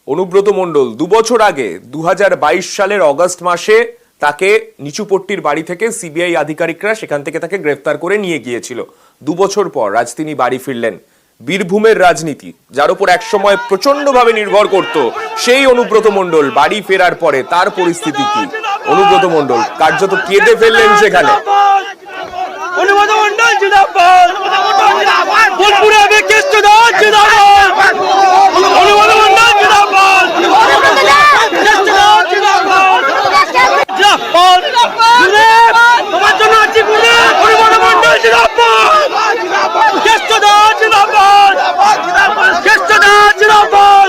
অনুব্রত মণ্ডল 2 বছর আগে 2022 সালের অগস্ট মাসে তাকে নিচুপট্টির বাড়ি থেকে সিবিআই আধিকারিকরা সেখান থেকে তাকে গ্রেফতার করে নিয়ে গিয়েছিল। 2 বছর পর আজ তিনি বাড়ি ফিরলেন। বীরভূমের রাজনীতি যার উপর একসময় প্রচন্ডভাবে নির্ভর করত, সেই অনুব্রত মণ্ডল বাড়ি ফেরার পরে তার পরিস্থিতি কি? অনুব্রত মণ্ডল কার্যত কেঁদে ফেললেন সেখানে। অনুব্রত মণ্ডল জিন্দাবাদ, বোলপুরে হবে কেষ্টদাস জিন্দাবাদ, অনুব্রত মণ্ডল জিন্দাবাদ, কেষ্টদাস জিন্দাবাদ, জিন্দাবাদ, তোমার জন্য আছি গুলি, অনুব্রত মণ্ডল জিন্দাবাদ, কেষ্টদাস জিন্দাবাদ, কেষ্টদাস জিন্দাবাদ,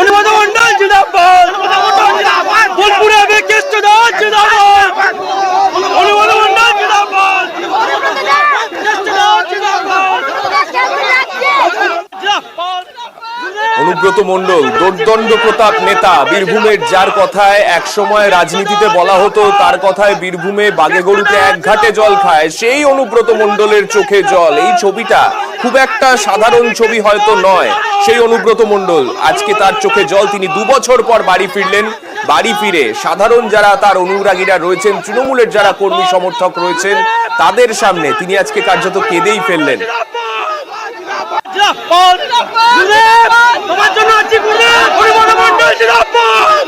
অনুব্রত মণ্ডল জিন্দাবাদ, বোলপুরে হবে কেষ্টদাস জিন্দাবাদ, অনুব্রত মণ্ডল জিন্দাবাদ, অনুব্রত মণ্ডল দোর্দণ্ড প্রতাপ নেতা, বীরভূমের, যার কথায় একসময় রাজনীতিতে বলা হতো তার কথায় বীরভূমে বাগেগরুতে এক ঘাটে জল খায়, সেই অনুব্রত মণ্ডলের চোখে জল। এই ছবিটা খুব একটা সাধারণ ছবি হয়তো নয়। সেই অনুব্রত মণ্ডল আজকে তার চোখে জল। তিনি 2 বছর পর বাড়ি ফিরলেন। বাড়ি ফিরে সাধারণ যারা তার অনুরাগীরা রয়েছেন, তৃণমূলের যারা কর্মী সমর্থক রয়েছেন, তাদের সামনে তিনি আজকে কার্যত কেঁদেই ফেললেন। তোমার জন্য আছি গুলি, অনুব্রত মণ্ডল জিন্দাবাদ,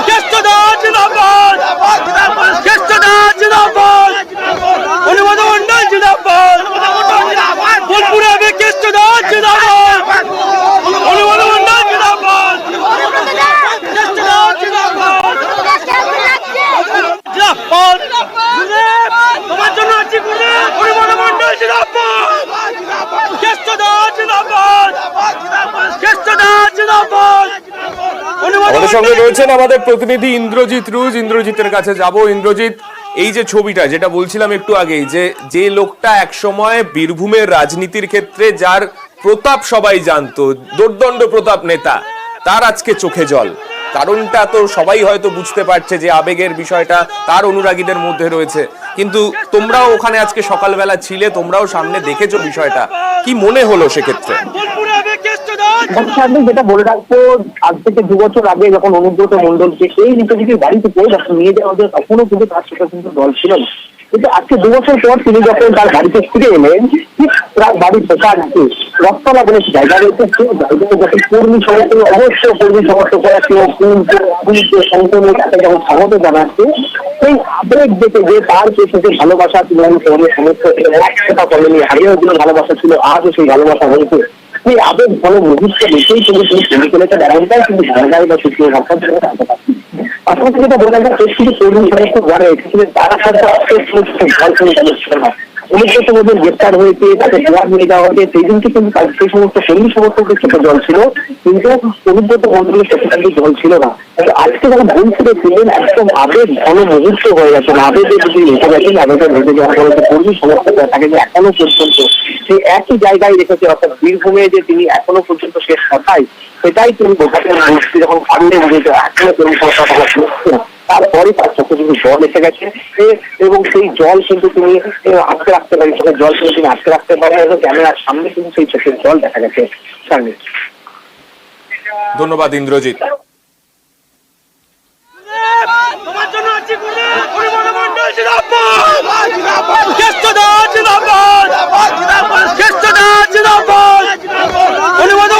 কেষ্টদাস জিন্দাবাদ, কেষ্টদাস জিন্দাবাদ, অনুব্রত মণ্ডল জিন্দাবাদ, বোলপুরে হবে কেষ্টদাস জিন্দাবাদ, অনুব্রত মণ্ডল জিন্দাবাদ, কেষ্টদাস জিন্দাবাদ, তোমার জন্য আছি গুলি, অনুব্রত মণ্ডল জিন্দাবাদ, কেষ্টদাস জিন্দাবাদ, কেষ্টদাস জিন্দাবাদ। আমাদের সঙ্গে রয়েছেন আমাদের প্রতিনিধি ইন্দ্রজিৎ রুজ। ইন্দ্রজিতের কাছে যাব। ইন্দ্রজিৎ, এই যে ছবিটা যেটা বলছিলাম একটু আগেই, যে লোকটা একসময় বীরভূমের রাজনীতির ক্ষেত্রে যার প্রতাপ সবাই জানতো, দোর্দণ্ড প্রতাপ নেতা, তার আজকে চোখে জল। কারণটা তো সবাই হয়তো বুঝতে পারছে যে আবেগের বিষয়টা তার অনুরাগীদের মধ্যে রয়েছে, কিন্তু তোমরাও ওখানে আজকে সকালবেলা ছিলে, তোমরাও সামনে দেখেছো বিষয়টা, কি মনে হলো সেক্ষেত্রে? যেটা বলে রাখবো, আজ থেকে 2 বছর আগে যখন অনুব্রত মণ্ডলকে সেই নিচে বাড়িতে নিয়ে যাওয়া হতো, তখনও কিন্তু তার সেটা কিন্তু দল ছিল না। কিন্তু আজকে 2 বছর পর তিনি যখন তার বাড়িতে ফিরে এলেন, তার বাড়ির পোশাক আছে রক্তলা বলে জায়গা রয়েছে, সেই জায়গায় যখন কর্মী সমর্থক, অবশ্য কর্মী সমর্থক সংগঠনে তাকে যখন স্বাগত জানাচ্ছে, সেই আবেগ দেখে যে তার পেছনে ভালোবাসা তৃণমূল কর্মী সমর্থক সেটা করেনি, হারিয়েও যে ভালোবাসা ছিল, আজও সেই ভালোবাসা হয়েছে। সেই আবেগ ভালো মুহূর্তে দেখেই কিন্তু তিনি তৈরি করেছেন, এমনটাই কিন্তু জায়গায় বা সূত্রে রক্ষা করে জানতে পারছি। পাশাপাশি যেটা বলে রাখা, বেশ কিছু কর্মী সমর্থক যারা এসেছিলেন তারা সাথে অনুব্রত মণ্ডল গ্রেপ্তার হয়েছে, তাকে জেলা নিয়ে যাওয়া হয়েছে, সেই দিনকে কিন্তু সেই সমস্ত কর্মী সমর্থকদের চোখে জল ছিল, কিন্তু অনুব্রত মণ্ডলের চোখে কিন্তু জল ছিল না। আজকে যখন ভুল ফিরে ফিরলেন, একদম আবেগ ঘন মুহূর্ত হয়ে গেছেন, আবেগে যদি রেখে গেছেন, আবেগে ভেসে যাওয়া করেছে কর্মী সমর্থকরা তাকে যে এখনো পর্যন্ত সেই একই জায়গায় রেখেছে, অর্থাৎ বীরভূমে যে তিনি এখনো পর্যন্ত শেষ কথাই, সেটাই তিনি বোঝাতে মুহূর্তে যখন সামনে বুঝেছে এখনো কর্মী সমর্থক, তারপরে তার চোখে কিন্তু জল এসে গেছে, এবং সেই জল কিন্তু তিনি আটকে রাখতে পারেন, চোখের জল কিন্তু তিনি আটকে রাখতে পারেন, এবং ক্যামেরার সামনে কিন্তু সেই চোখের জল দেখা গেছে। ধন্যবাদ ইন্দ্রজিৎ। তোমার জন্য আছি গুলি, অনুব্রত মণ্ডল জিন্দাবাদ, কেষ্টদাস জিন্দাবাদ, কেষ্টদাস জিন্দাবাদ, অনুব্রত